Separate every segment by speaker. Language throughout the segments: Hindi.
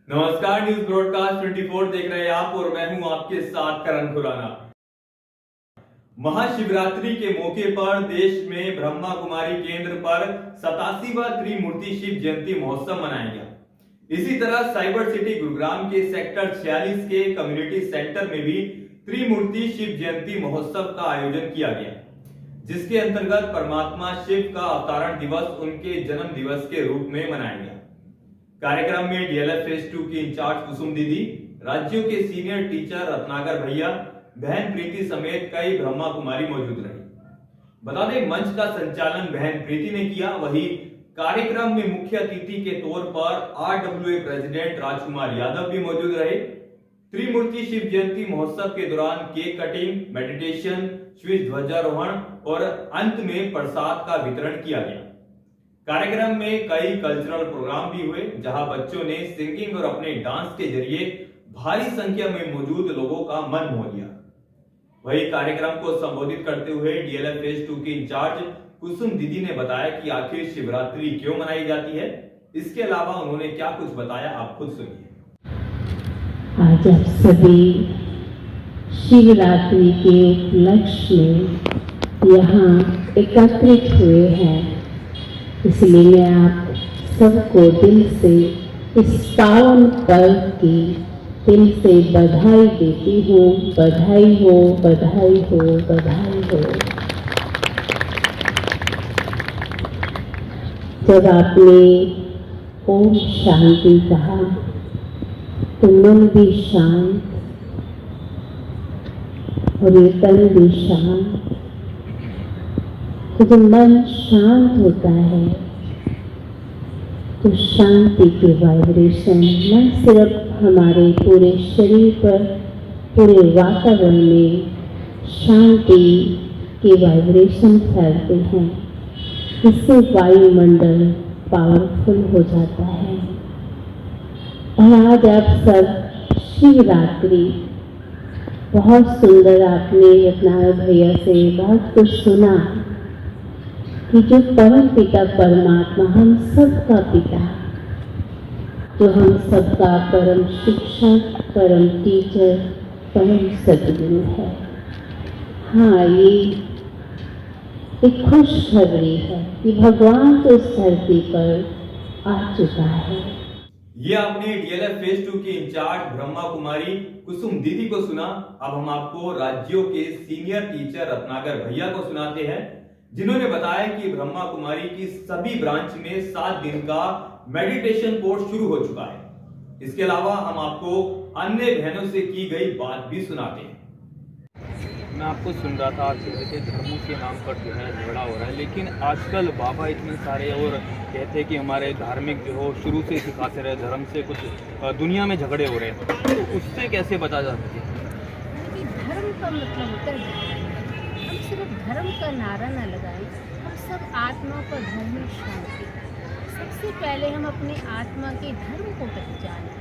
Speaker 1: नमस्कार, न्यूज ब्रॉडकास्ट 24 देख रहे हैं आप और मैं हूं आपके साथ करण खुराना। महाशिवरात्रि के मौके पर देश में ब्रह्मा कुमारी केंद्र पर 87वां त्रिमूर्ति शिव जयंती महोत्सव मनाया गया। इसी तरह साइबर सिटी गुरुग्राम के सेक्टर 46 के कम्युनिटी सेंटर में भी त्रिमूर्ति शिव जयंती महोत्सव का आयोजन किया गया, जिसके अंतर्गत परमात्मा शिव का अवतरण दिवस उनके जन्म दिवस के रूप में मनाया गया। कार्यक्रम में डीएलएफ फेज 2 की इंचार्ज कुसुम दीदी, राज्यों के सीनियर टीचर रत्नाकर भैया, बहन प्रीति समेत कई ब्रह्मा कुमारी मौजूद रही। बता दें, मंच का संचालन बहन प्रीति ने किया। वहीं कार्यक्रम में मुख्य अतिथि के तौर पर आरडब्ल्यूए प्रेसिडेंट राजकुमार यादव भी मौजूद रहे। त्रिमूर्ति शिव जयंती महोत्सव के दौरान केक कटिंग, मेडिटेशन, श्वेत ध्वजारोहण और अंत में प्रसाद का वितरण किया गया। कार्यक्रम में कई कल्चरल प्रोग्राम भी हुए, जहां बच्चों ने सिंगिंग और अपने डांस के जरिए भारी संख्या में मौजूद लोगों का मन मोह लिया। वही कार्यक्रम को संबोधित करते हुए डीएलएफ फेज 2 की इंचार्ज कुसुम दीदी ने बताया कि आखिर शिवरात्रि क्यों मनाई जाती है। इसके अलावा उन्होंने क्या कुछ बताया, आप खुद सुनिए।
Speaker 2: आज आप सभी शिवरात्रि के उपलक्ष्य में यहाँ एकत्रित हुए हैं, इसलिए मैं आप सबको दिल से इस पावन पर्व की दिल से बधाई देती हूँ। बधाई हो, बधाई हो, बधाई हो। जब आपने ओम शांति कहा तो मन भी शांत और ये तन भी शांत। तो जब मन शांत होता है तो शांति के वाइब्रेशन न सिर्फ हमारे पूरे शरीर पर, पूरे वातावरण में शांति के वाइब्रेशन फैलते हैं। इससे वायुमंडल पावरफुल हो जाता है। और आज आप सब शिवरात्रि, बहुत सुंदर आपने रत्नाकर भैया से बहुत कुछ सुना कि जो परम पिता परमात्मा, हम सबका पिता, जो हम सबका परम शिक्षक, परम टीचर, परम सद्गुरु है। हाँ, ये एक खुशखबरी है कि भगवान तो इस धरती पर आ चुका है।
Speaker 1: ये आपने डीएलएफ फेज 2 की इंचार्ज ब्रह्मा कुमारी कुसुम दीदी को सुना। अब हम आपको राज्यों के सीनियर टीचर रत्नाकर भैया को सुनाते हैं, जिन्होंने बताया कि ब्रह्मा कुमारी की सभी ब्रांच में 7 दिन का मेडिटेशन कोर्स शुरू हो चुका है। इसके अलावा हम आपको अन्य बहनों से की गई बात भी सुनाते हैं।
Speaker 3: मैं आपको सुन रहा था, आजकल देखिए धर्मों के नाम पर जो है झगड़ा हो रहा है, लेकिन आजकल बाबा इतने सारे और कहते हैं कि हमारे धार्मिक जो हो शुरू से सिखाते रहे, धर्म से कुछ दुनिया में झगड़े हो रहे हैं, तो उससे कैसे बचा जा सके?
Speaker 4: धर्म का मतलब होता है, हम सिर्फ धर्म का नारा ना लगाएं, हम सब आत्मा पर धर्म में शांति। सबसे पहले हम अपने आत्मा के धर्म को पहचानें।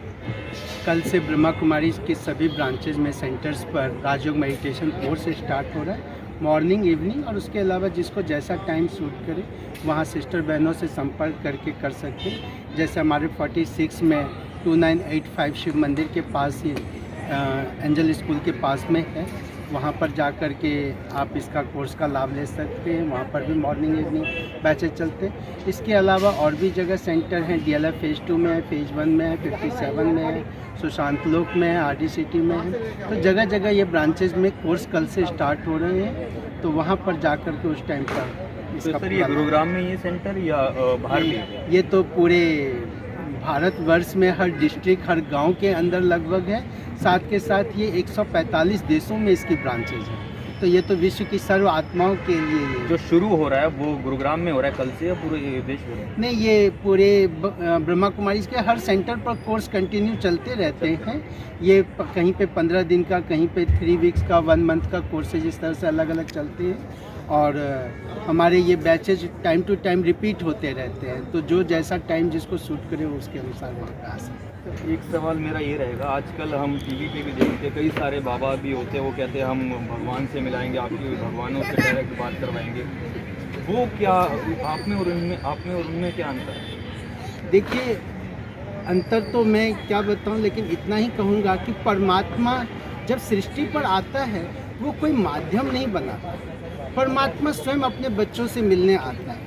Speaker 5: कल से ब्रह्मा कुमारी के सभी ब्रांचेज में सेंटर्स पर राजयोग मेडिटेशन कोर्स स्टार्ट हो रहा है, मॉर्निंग, इवनिंग, और उसके अलावा जिसको जैसा टाइम सूट करे वहाँ सिस्टर बहनों से संपर्क करके कर सकते हैं। जैसे हमारे 46 में 2985 शिव मंदिर के पास ही एंजल स्कूल के पास में है, वहाँ पर जा कर के आप इसका कोर्स का लाभ ले सकते हैं। वहाँ पर भी मॉर्निंग इवनिंग बैचेज चलते हैं। इसके अलावा और भी जगह सेंटर हैं, डीएलएफ फेज 2 में है, फेज 1 में है, 57 में है, सुशांत लोक में है, आरडी सिटी में है। तो जगह जगह ये ब्रांचेज में कोर्स कल से स्टार्ट हो रहे हैं, तो वहाँ पर जा कर के उस टाइम पर
Speaker 3: इसका सर, ये गुरुग्राम में ये सेंटर या बाहर भी?
Speaker 5: ये तो पूरे भारतवर्ष में हर डिस्ट्रिक्ट, हर गांव के अंदर लगभग है। साथ के साथ ये 145 देशों में इसकी ब्रांचेज हैं। तो ये तो विश्व की सर्व आत्माओं के लिए
Speaker 3: जो शुरू हो रहा है वो गुरुग्राम में हो रहा है कल से, या पूरे देश हो रहा है?
Speaker 5: नहीं, ये पूरे ब्रह्मा कुमारी के हर सेंटर पर कोर्स कंटिन्यू चलते रहते हैं। ये कहीं पे 15 दिन का, कहीं पे 3 वीक्स का, 1 मंथ का कोर्सेज इस तरह से अलग अलग चलते हैं। और हमारे ये batches time to time repeat होते रहते हैं। तो जो जैसा टाइम जिसको सूट करे उसके अनुसार वहाँ पे आ सकते हैं।
Speaker 3: एक सवाल मेरा ये रहेगा, आजकल हम टीवी पे भी देखते हैं, कई सारे बाबा भी होते हैं, वो कहते हैं हम भगवान से मिलाएंगे, आपकी भगवानों से डायरेक्ट बात करवाएंगे। वो क्या आप में और उनमें क्या अंतर है?
Speaker 5: देखिए, अंतर तो मैं क्या बताऊं, लेकिन इतना ही कहूँगा कि परमात्मा जब सृष्टि पर आता है वो कोई माध्यम नहीं बनाता, परमात्मा स्वयं अपने बच्चों से मिलने आता है।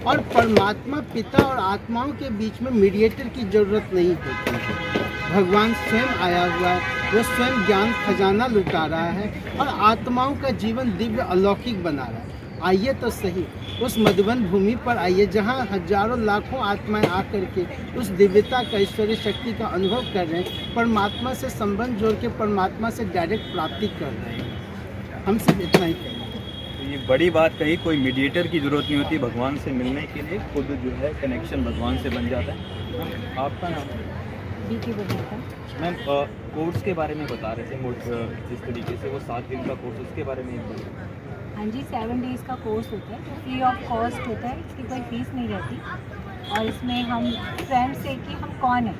Speaker 5: और परमात्मा पिता और आत्माओं के बीच में मीडिएटर की ज़रूरत नहीं होती है। भगवान स्वयं आया हुआ है, वो स्वयं ज्ञान खजाना लुटा रहा है और आत्माओं का जीवन दिव्य अलौकिक बना रहा है। आइए तो सही उस मधुबन भूमि पर आइए, जहाँ हजारों लाखों आत्माएं आकर के उस दिव्यता का, ईश्वरीय शक्ति का अनुभव कर रहे हैं, परमात्मा से संबंध जोड़ के परमात्मा से डायरेक्ट प्राप्ति कर रहे हैं। हम सिर्फ इतना ही कहेंगे।
Speaker 3: ये बड़ी बात कही, कोई मीडिएटर की ज़रूरत नहीं होती भगवान से मिलने के लिए, खुद जो है कनेक्शन भगवान से बन जाता है। आपका नाम?
Speaker 4: बीके बबीता।
Speaker 3: मैम, कोर्स के बारे में बता रहे थे, जिस तरीके से वो 7 दिन का कोर्स, उसके बारे में बताइए।
Speaker 6: हाँ जी, 7 डेज़ का कोर्स होता है, जो फ्री ऑफ कॉस्ट होता है, इसकी कोई फीस नहीं रहती। और इसमें हम फ्रेंड्स से कि हम कौन हैं,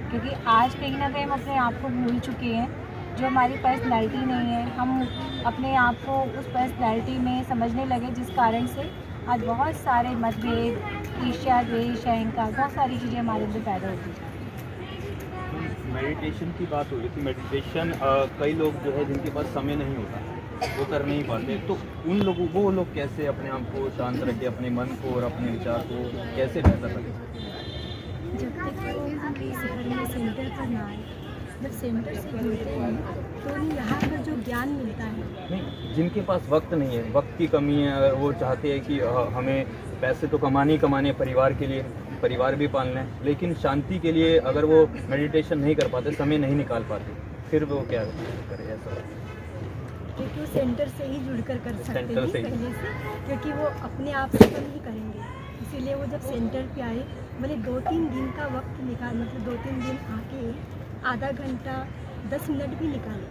Speaker 6: क्योंकि आज कहीं ना कहीं हम अपने आप को भूल चुके हैं। जो हमारी पर्सनैलिटी नहीं है, हम अपने आप को उस पर्सनैलिटी में समझने लगे, जिस कारण से आज बहुत सारे मतभेद, ईर्ष्या, द्वेष, अहंकार, बहुत सारी चीज़ें हमारे अंदर पैदा होती हैं।
Speaker 3: मेडिटेशन की बात हो रही थी। मेडिटेशन कई लोग जो है जिनके पास समय नहीं होता, वो कर नहीं पाते, तो उन लोगों वो लोग कैसे अपने आप को शांत रखें, अपने मन को और अपने विचार को कैसे बेहतर रखें?
Speaker 4: जब तक वो शहर में सेंटर पर ना आए, जब सेंटर से जुड़ते हैं तो उन्हें यहाँ पर जो ज्ञान मिलता है।
Speaker 3: नहीं, जिनके पास वक्त नहीं है, वक्त की कमी है, अगर वो चाहते हैं कि हमें पैसे तो कमाने ही कमाने, परिवार के लिए, परिवार भी पालना है, लेकिन शांति के लिए अगर वो मेडिटेशन नहीं कर पाते, समय नहीं निकाल पाते, फिर वो क्या करें? ऐसा
Speaker 7: क्योंकि वो सेंटर से ही जुड़कर कर सकते हैं
Speaker 3: सेंटर से ही।
Speaker 7: पहले से, क्योंकि वो अपने आप से तो नहीं करेंगे। इसीलिए वो जब सेंटर पे आए, भले 2-3 दिन का वक्त निकाल, मतलब 2-3 दिन आके आधा घंटा 10 मिनट भी निकाले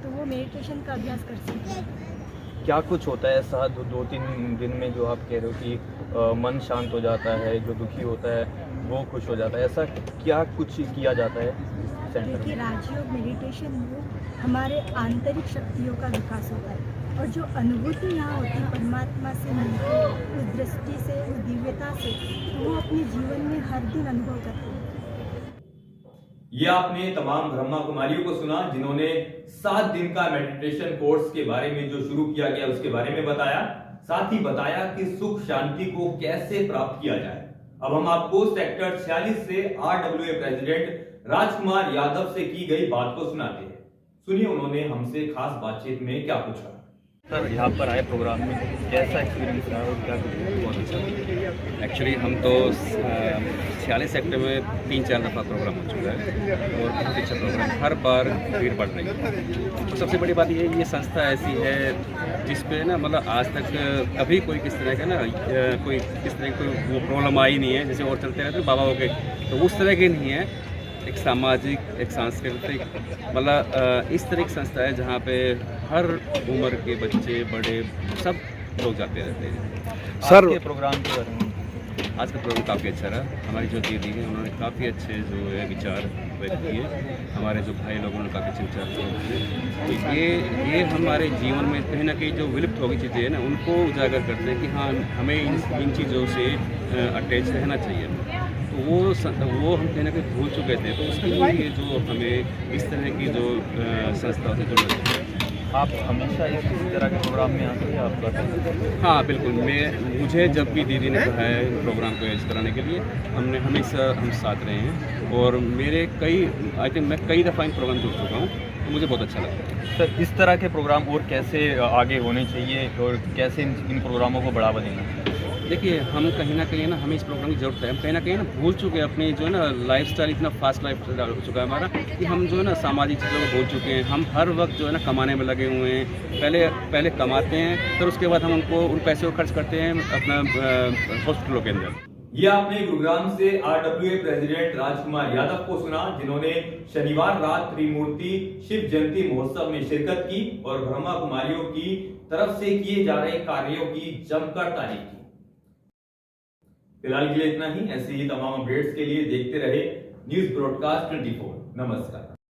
Speaker 7: तो वो मेडिटेशन का अभ्यास कर सकते हैं।
Speaker 3: क्या कुछ होता है ऐसा 2-3 दिन में जो आप कह रहे हो कि मन शांत हो जाता है, जो दुखी होता है वो खुश हो जाता है, ऐसा क्या कुछ किया जाता है सेंटर
Speaker 7: क्योंकि
Speaker 3: में?
Speaker 7: राजयोग मेडिटेशन में हमारे आंतरिक शक्तियों का विकास होता है और जो अनुभूति यहाँ होती है परमात्मा से मिलकर, उस दृष्टि से, उस दिव्यता से, तो वो अपने जीवन में हर दिन अनुभव करते हैं।
Speaker 1: ये आपने तमाम ब्रह्मा कुमारियों को सुना जिन्होंने 7 दिन का मेडिटेशन कोर्स के बारे में जो शुरू किया गया उसके बारे में बताया, साथ ही बताया कि सुख शांति को कैसे प्राप्त किया जाए। अब हम आपको सेक्टर 46 से RWA प्रेसिडेंट राजकुमार यादव से की गई बात को सुनाते हैं। सुनिए उन्होंने हमसे खास बातचीत में क्या पूछा।
Speaker 3: सर, यहाँ पर आए प्रोग्राम में, कैसा एक्सपीरियंस रहा और क्या कुछ बहुत अच्छा?
Speaker 8: एक्चुअली हम तो 46 सेक्टर में 3-4 दफ़ा प्रोग्राम हो चुका है और बहुत अच्छा प्रोग्राम, हर बार भीड़ बढ़ रही है। तो सबसे बड़ी बात ये संस्था ऐसी है जिस पे ना, मतलब आज तक कभी कोई किस तरह का ना कोई किस तरह की कोई वो प्रॉब्लम आई नहीं है, जैसे और चलते रहते हैं बाबा के, तो उस तरह के नहीं है। एक सामाजिक, एक सांस्कृतिक, मतलब इस तरह की संस्था है जहाँ पे हर उम्र के बच्चे, बड़े, सब लोग जाते रहते हैं।
Speaker 3: सर, के प्रोग्राम के बारे में
Speaker 8: आज का प्रोग्राम काफ़ी अच्छा रहा। हमारी जो दीदी है उन्होंने काफ़ी अच्छे जो है विचार व्यक्त किए, हमारे जो भाई लोगों ने काफ़ी अच्छे विचार किए। तो ये हमारे जीवन में कहीं ना कहीं जो विलुप्त हो गई चीज़ें हैं ना, उनको उजागर करते हैं कि हाँ, हमें इन चीज़ों से अटैच रहना चाहिए। तो वो हम कहीं ना कहीं भूल चुके थे, तो उसके लिए ये जो हमें इस तरह की जो संस्था से जुड़ रही है।
Speaker 3: आप हमेशा इस तरह के प्रोग्राम में आते हैं? आप करते हैं?
Speaker 8: हाँ बिल्कुल, मुझे जब भी दीदी ने कहा है प्रोग्राम को अरेंज कराने के लिए, हमने हमेशा हम साथ रहे हैं और मेरे मैं कई दफ़ा इन प्रोग्राम जुड़ चुका हूँ, तो मुझे बहुत अच्छा लगता है।
Speaker 3: सर, इस तरह के प्रोग्राम और कैसे आगे होने चाहिए और कैसे इन प्रोग्रामों को बढ़ावा देना?
Speaker 8: देखिए, हम कहीं ना कहीं ना, हमें इस प्रोग्राम की जरूरत है। हम कहीं ना कहीं ना भूल चुके हैं अपनी जो है ना लाइफस्टाइल, इतना फास्ट लाइफस्टाइल हो चुका है हमारा कि हम जो है ना सामाजिक चीज़ों को भूल चुके हैं। हम हर वक्त जो है ना कमाने में लगे हुए हैं। पहले कमाते हैं, फिर उसके बाद हम उन पैसे को खर्च करते हैं अपना हॉस्पिटलों के अंदर।
Speaker 1: ये आपने गुरुग्राम से RWA प्रेसिडेंट राजकुमार यादव को सुना, जिन्होंने शनिवार रात त्रिमूर्ति शिव जयंती महोत्सव में शिरकत की और ब्रह्मा कुमारियों की तरफ से किए जा रहे कार्यों की जमकर तारीफ की। फिलहाल के लिए इतना ही। ऐसे ही तमाम अपडेट्स के लिए देखते रहे न्यूज़ ब्रॉडकास्ट 24। नमस्कार।